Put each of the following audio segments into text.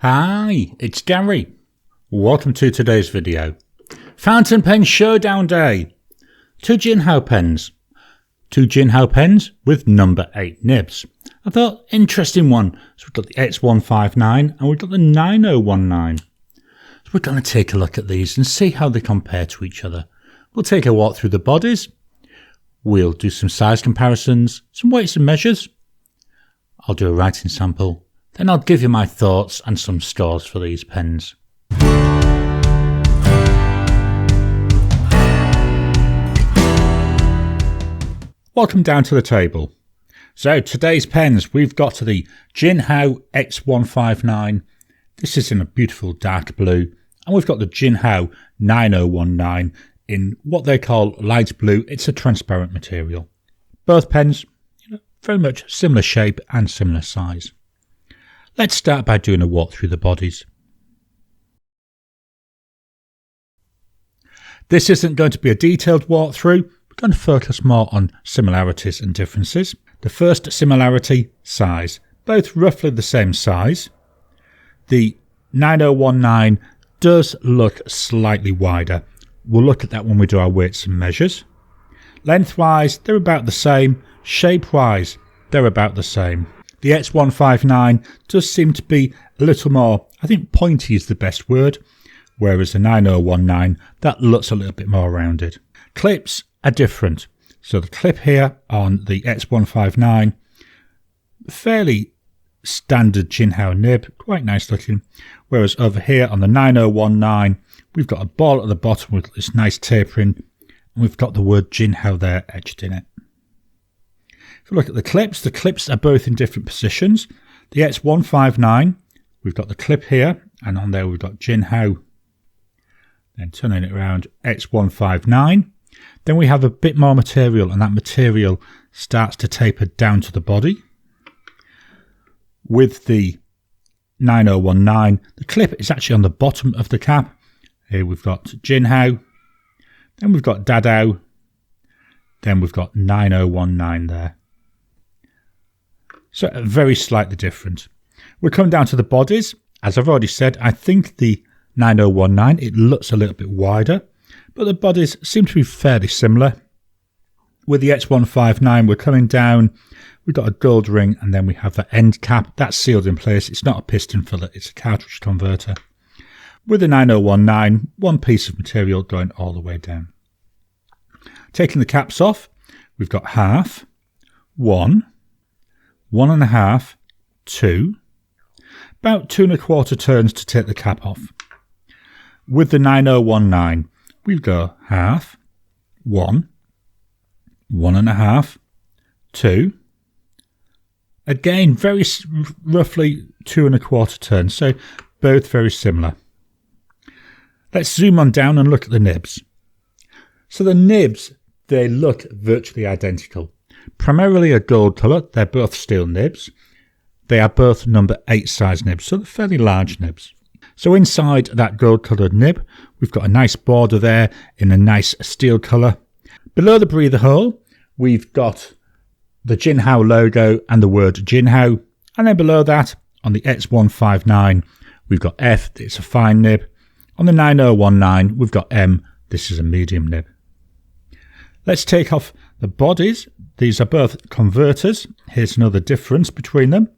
Hi, it's Gary. Welcome to today's video. Fountain Pen Showdown Day. 2 Jinhao pens. 2 Jinhao pens with number 8 nibs. I thought, interesting one. So we've got the x159 and we've got the 9019. So we're going to take a look at these and see how they compare to each other. We'll take a walk through the bodies. We'll do some size comparisons, some weights and measures. I'll do a writing sample. Then I'll give you my thoughts and some scores for these pens. Welcome down to the table. So today's pens, we've got the Jinhao x159. This is in a beautiful dark blue. And we've got the Jinhao 9019 in what they call light blue. It's a transparent material. Both pens, very much similar shape and similar size. Let's start by doing a walk through the bodies. This isn't going to be a detailed walkthrough. We're going to focus more on similarities and differences. The first similarity, size. Both roughly the same size. The 9019 does look slightly wider. We'll look at that when we do our weights and measures. Lengthwise, they're about the same. Shape-wise, they're about the same. The X159 does seem to be a little more, I think pointy is the best word, whereas the 9019, that looks a little bit more rounded. Clips are different. So the clip here on the X159, fairly standard Jinhao nib, quite nice looking, whereas over here on the 9019, we've got a ball at the bottom with this nice tapering, and we've got the word Jinhao there etched in it. If you look at the clips are both in different positions. The X159, we've got the clip here, and on there we've got Jinhao. Then turning it around, X159. Then we have a bit more material, and that material starts to taper down to the body. With the 9019, the clip is actually on the bottom of the cap. Here we've got Jinhao, then we've got Dadao, then we've got 9019 there. So very slightly different. We're coming down to the bodies. As I've already said, I think the 9019, it looks a little bit wider, but the bodies seem to be fairly similar. With the X159, we're coming down. We've got a gold ring, and then we have the end cap. That's sealed in place. It's not a piston filler, it's a cartridge converter. With the 9019, one piece of material going all the way down. Taking the caps off, we've got half, 1, 1.5, 2, about 2 1/4 turns to take the cap off. With the 9019, we go half, 1, 1.5, 2. Again, very roughly 2 1/4 turns, so both very similar. Let's zoom on down and look at the nibs. So the nibs, they look virtually identical. Primarily a gold colour, they're both steel nibs. They are both number 8 size nibs, so they're fairly large nibs. So inside that gold coloured nib, we've got a nice border there in a nice steel colour. Below the breather hole, we've got the Jinhao logo and the word Jinhao. And then below that, on the X159, we've got F, it's a fine nib. On the 9019, we've got M, this is a medium nib. Let's take off the bodies. These are both converters. Here's another difference between them.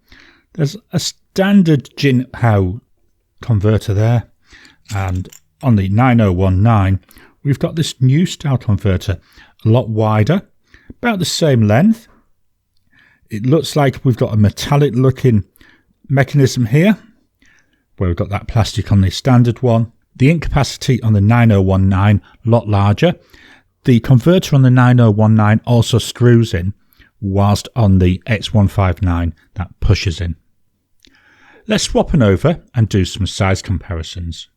There's a standard Jinhao converter there. And on the 9019, we've got this new style converter, a lot wider, about the same length. It looks like we've got a metallic looking mechanism here, where we've got that plastic on the standard one. The ink capacity on the 9019, a lot larger. The converter on the 9019 also screws in, whilst on the X159 that pushes in. Let's swap on over and do some size comparisons.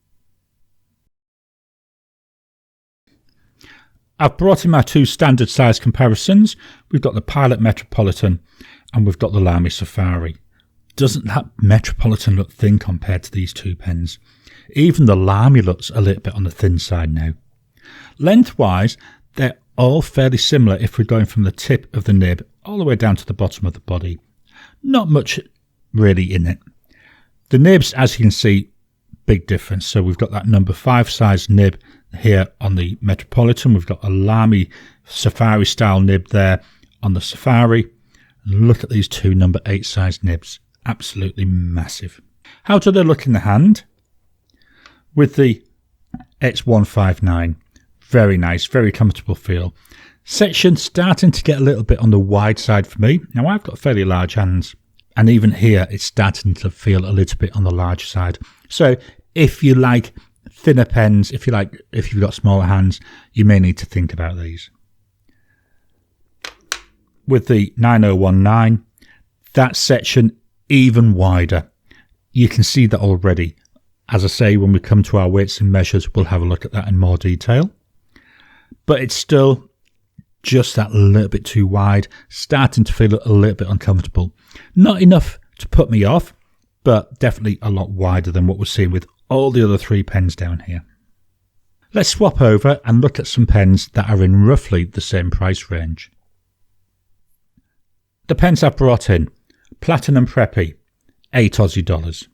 I've brought in my 2 standard size comparisons. We've got the Pilot Metropolitan and we've got the Lamy Safari. Doesn't that Metropolitan look thin compared to these 2 pens? Even the Lamy looks a little bit on the thin side now. Lengthwise, they're all fairly similar if we're going from the tip of the nib all the way down to the bottom of the body. Not much really in it. The nibs, as you can see, big difference. So we've got that number 5 size nib here on the Metropolitan. We've got a Lamy Safari style nib there on the Safari. And look at these two number 8 size nibs. Absolutely massive. How do they look in the hand? With the X159, very nice, very comfortable feel. Section starting to get a little bit on the wide side for me. Now I've got fairly large hands, and even here it's starting to feel a little bit on the large side. So if you like thinner pens, if you've got smaller hands, you may need to think about these. With the 9019, that section even wider. You can see that already. As I say, when we come to our weights and measures, we'll have a look at that in more detail. But it's still just that little bit too wide, starting to feel a little bit uncomfortable. Not enough to put me off, but definitely a lot wider than what we're seeing with all the other 3 pens down here. Let's swap over and look at some pens that are in roughly the same price range. The pens I've brought in: Platinum Preppy, $8 Aussie.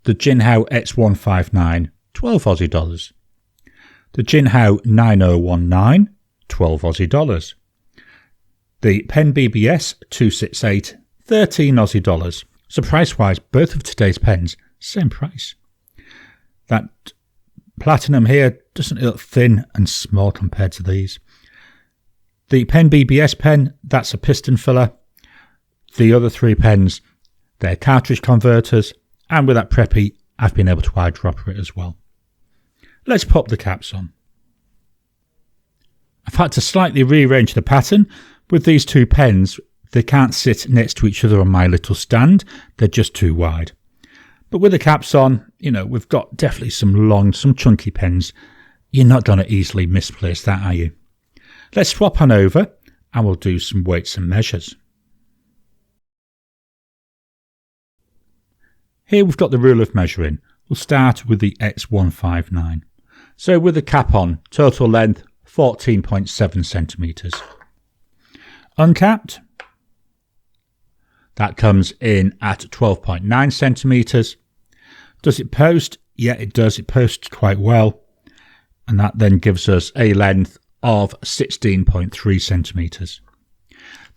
The Jinhao x159, $12 Aussie. The Jinhao 9019, $12 Aussie. The Pen BBS 268, $13 Aussie. So price wise, both of today's pens, same price. That Platinum here doesn't look thin and small compared to these. The Pen BBS pen, that's a piston filler. The other 3 pens, they're cartridge converters. And with that Preppy, I've been able to eyedropper it as well. Let's pop the caps on. I've had to slightly rearrange the pattern. With these 2 pens, they can't sit next to each other on my little stand. They're just too wide. But with the caps on, we've got definitely some chunky pens. You're not going to easily misplace that, are you? Let's swap on over and we'll do some weights and measures. Here we've got the rule of measuring. We'll start with the X159. So with the cap on, total length 14.7 centimetres. Uncapped, that comes in at 12.9 centimetres. Does it post? Yeah, it does. It posts quite well. And that then gives us a length of 16.3 centimetres.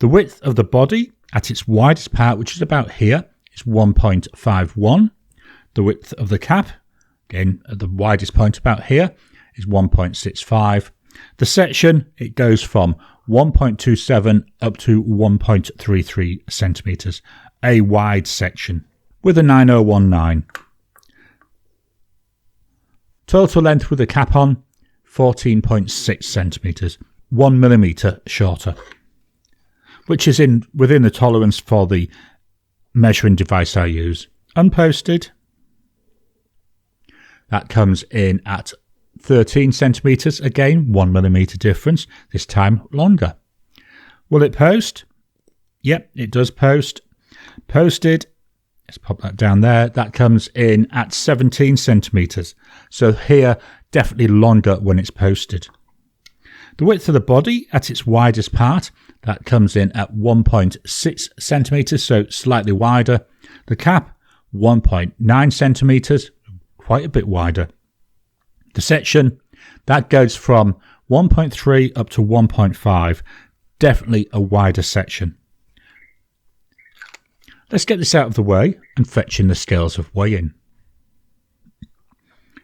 The width of the body at its widest part, which is about here, is 1.51. The width of the cap, again at the widest point about here, is 1.65. The section, it goes from 1.27 up to 1.33 centimetres. A wide section with a 9019. Total length with the cap on, 14.6 centimetres, 1 millimetre shorter, which is within the tolerance for the measuring device I use. Unposted, that comes in at 13 centimetres, again 1 millimetre difference, this time longer. Will it post? Yep, it does post. Posted, let's pop that down there, that comes in at 17 centimetres. So here, definitely longer when it's posted. The width of the body at its widest part, that comes in at 1.6 centimetres, so slightly wider. The cap, 1.9 centimetres, quite a bit wider. The section, that goes from 1.3 up to 1.5, definitely a wider section. Let's get this out of the way and fetch in the scales of weighing.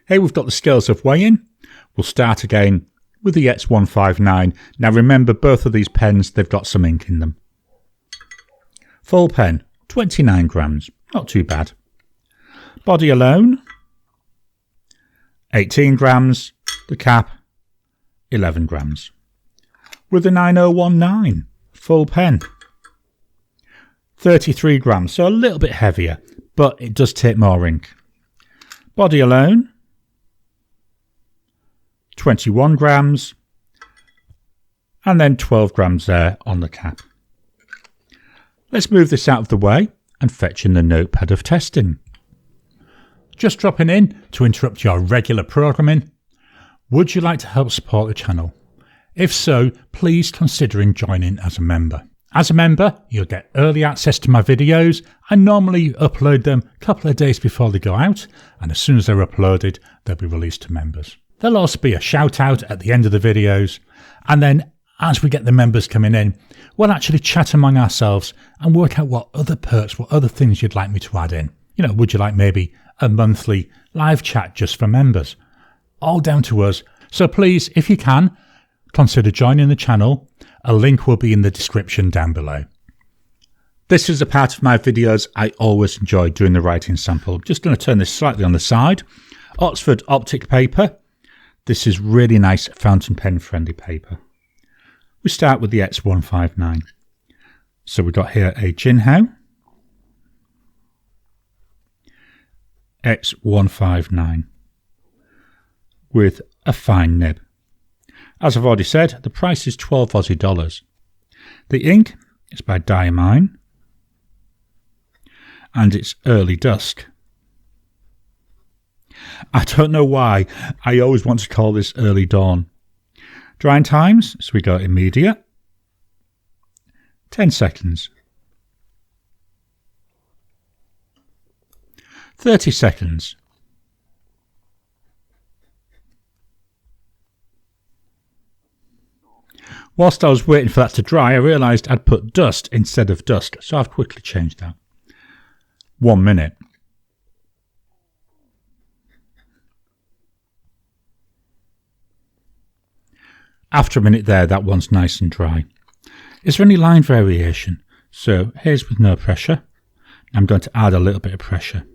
Here we've got the scales of weighing. We'll start again with the X159. Now remember, both of these pens, they've got some ink in them. Full pen, 29 grams, not too bad. Body alone, 18 grams. The cap, 11 grams. With the 9019, full pen, 33 grams, so a little bit heavier, but it does take more ink. Body alone, 21 grams, and then 12 grams there on the cap. Let's move this out of the way and fetch in the notepad of testing. Just dropping in to interrupt your regular programming. Would you like to help support the channel? If so, please consider joining as a member. As a member, you'll get early access to my videos. I normally upload them a couple of days before they go out, and as soon as they're uploaded, they'll be released to members. There'll also be a shout out at the end of the videos, and then as we get the members coming in, we'll actually chat among ourselves and work out what other perks, what other things you'd like me to add in. You know, would you like maybe a monthly live chat just for members? All down to us. So please, if you can, consider joining the channel. A link will be in the description down below. This is a part of my videos I always enjoy doing the writing sample. Just going to turn this slightly on the side. Oxford Optic paper. This is really nice fountain pen friendly paper. We start with the x159. So we've got here a Jinhao x159 with a fine nib. As I've already said, the price is 12 Aussie dollars. The ink is by Diamine and it's Early Dusk. I don't know why, I always want to call this Early Dawn. Drying times, so we go immediate, 10 seconds, 30 seconds, whilst I was waiting for that to dry, I realised I'd put dust instead of dusk, so I've quickly changed that. 1 minute. After a minute there, that one's nice and dry. Is there any line variation? So here's with no pressure. I'm going to add a little bit of pressure.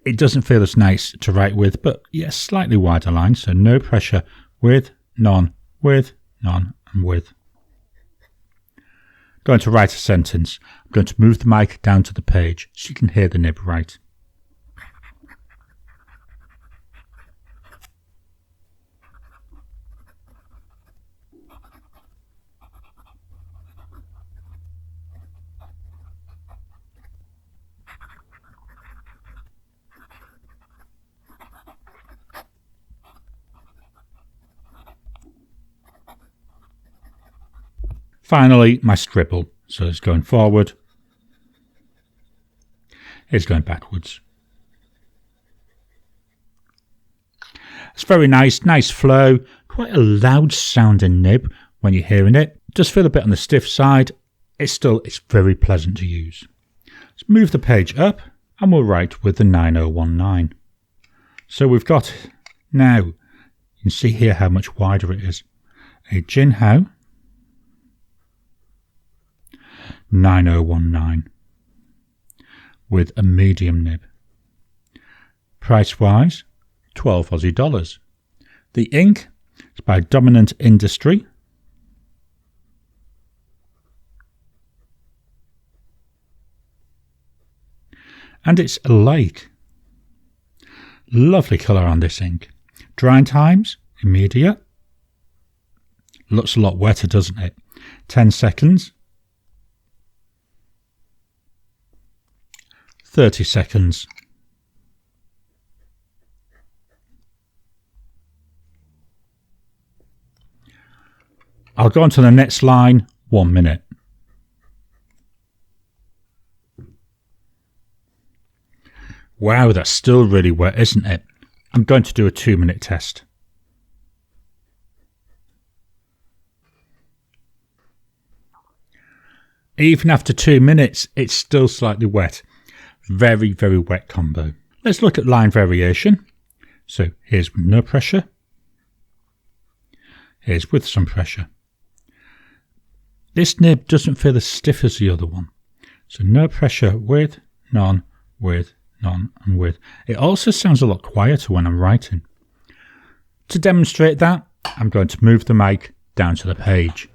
It doesn't feel as nice to write with, but yes, slightly wider line. So no pressure, with, none, and with. Going to write a sentence. I'm going to move the mic down to the page so you can hear the nib write. Finally, my scribble. So it's going forward. It's going backwards. It's very nice, nice flow. Quite a loud sounding nib when you're hearing it. It does feel a bit on the stiff side. It's very pleasant to use. Let's move the page up and we'll write with the 9019. So we've got now, you can see here how much wider it is. A Jinhao 9019 with a medium nib. Price wise, 12 Aussie dollars. The ink is by Dominant Industry. And it's a lake. Lovely colour on this ink. Drying times, immediate. Looks a lot wetter, doesn't it? 10 seconds. 30 seconds. I'll go on to the next line, 1 minute. Wow, that's still really wet, isn't it? I'm going to do a 2-minute test. Even after 2 minutes, it's still slightly wet. Very, very wet combo. Let's look at line variation. So here's with no pressure. Here's with some pressure. This nib doesn't feel as stiff as the other one. So no pressure, with, none, and with. It also sounds a lot quieter when I'm writing. To demonstrate that, I'm going to move the mic down to the page.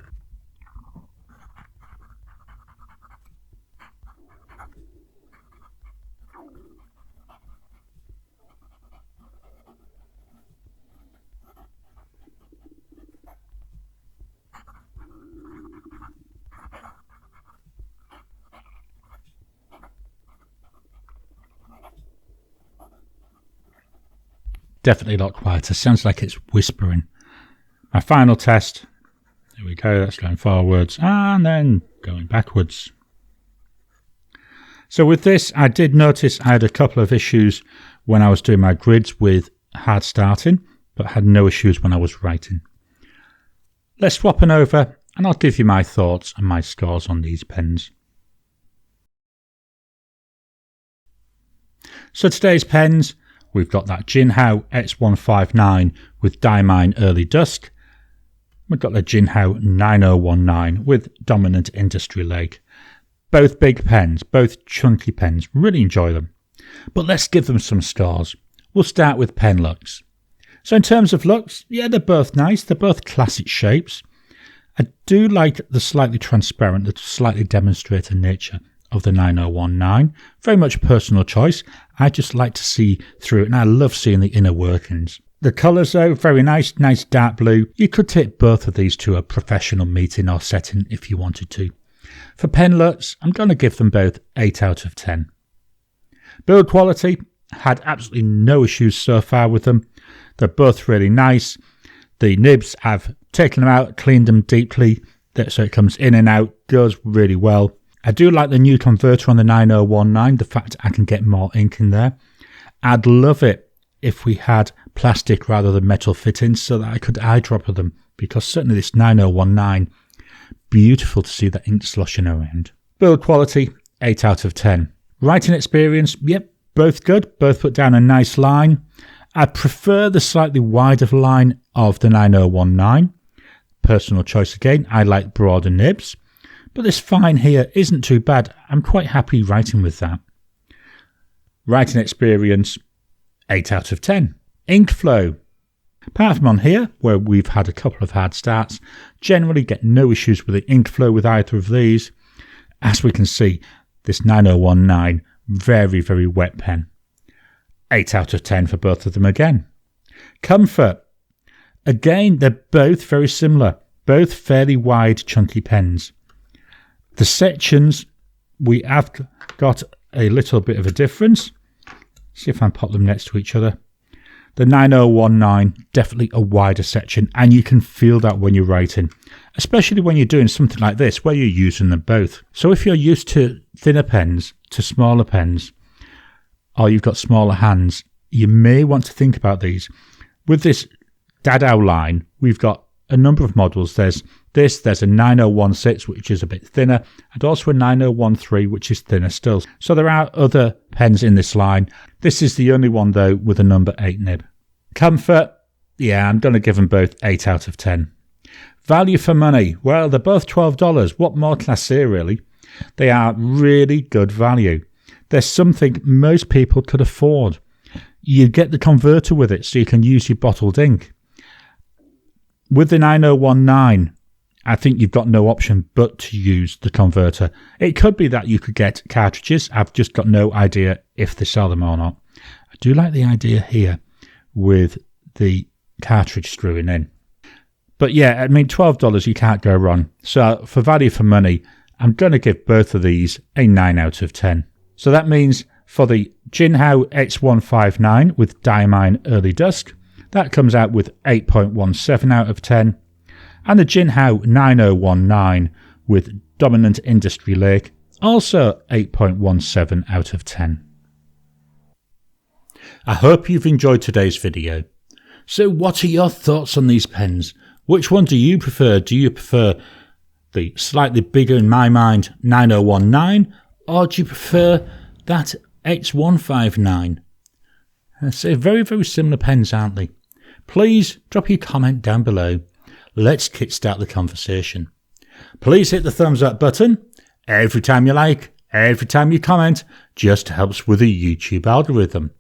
Definitely a lot quieter. Sounds like it's whispering. My final test. There we go, that's going forwards and then going backwards. So with this, I did notice I had a couple of issues when I was doing my grids with hard starting, but had no issues when I was writing. Let's swap on over and I'll give you my thoughts and my scores on these pens. So today's pens, we've got that Jinhao x159 with Diamine Early Dusk. We've got the Jinhao 9019 with Dominant Industry Lake. Both big pens, both chunky pens, really enjoy them. But let's give them some scores. We'll start with pen looks. So in terms of looks, yeah, they're both nice, they're both classic shapes. I do like the slightly transparent, the slightly demonstrator nature of the 9019. Very much personal choice. I just like to see through it and I love seeing the inner workings. The colours though, very nice dark blue. You could take both of these to a professional meeting or setting if you wanted to. For pen looks, I'm going to give them both 8 out of 10. Build quality, had absolutely no issues so far with them. They're both really nice. The nibs, I've taken them out, cleaned them deeply, so it comes in and out, goes really well. I do like the new converter on the 9019, the fact I can get more ink in there. I'd love it if we had plastic rather than metal fittings so that I could eyedropper them, because certainly this 9019, beautiful to see that ink sloshing around. Build quality, 8 out of 10. Writing experience, yep, both good, both put down a nice line. I prefer the slightly wider line of the 9019. Personal choice again, I like broader nibs. But this fine here isn't too bad. I'm quite happy writing with that. Writing experience, 8 out of 10. Ink flow. Apart from on here, where we've had a couple of hard starts, generally get no issues with the ink flow with either of these. As we can see, this 9019, very, very wet pen. 8 out of 10 for both of them again. Comfort. Again, they're both very similar. Both fairly wide, chunky pens. The sections, we have got a little bit of a difference. See if I can pop them next to each other. The 9019, definitely a wider section, and you can feel that when you're writing, especially when you're doing something like this, where you're using them both. So if you're used to thinner pens, to smaller pens, or you've got smaller hands, you may want to think about these. With this Dadao line, we've got a number of models. There's a 9016, which is a bit thinner, and also a 9013, which is thinner still. So there are other pens in this line. This is the only one, though, with a number 8 nib. Comfort, yeah, I'm going to give them both 8 out of 10. Value for money, well, they're both $12. What more can I say, really? They are really good value. They're something most people could afford. You get the converter with it, so you can use your bottled ink. With the 9019, I think you've got no option but to use the converter. It could be that you could get cartridges. I've just got no idea if they sell them or not. I do like the idea here with the cartridge screwing in. But yeah, I mean, $12, you can't go wrong. So for value for money, I'm going to give both of these a 9 out of 10. So that means for the Jinhao x159 with Diamine Early Dusk, that comes out with 8.17 out of 10. And the Jinhao 9019 with Dominant Industry Lake, also 8.17 out of 10. I hope you've enjoyed today's video. So what are your thoughts on these pens? Which one do you prefer? Do you prefer the slightly bigger, in my mind, 9019, or do you prefer that X159? So very, very similar pens, aren't they? Please drop your comment down below. Let's kickstart the conversation. Please hit the thumbs up button. Every time you like, every time you comment, just helps with the YouTube algorithm.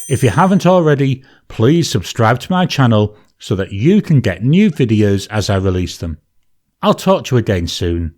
If you haven't already, please subscribe to my channel so that you can get new videos as I release them. I'll talk to you again soon.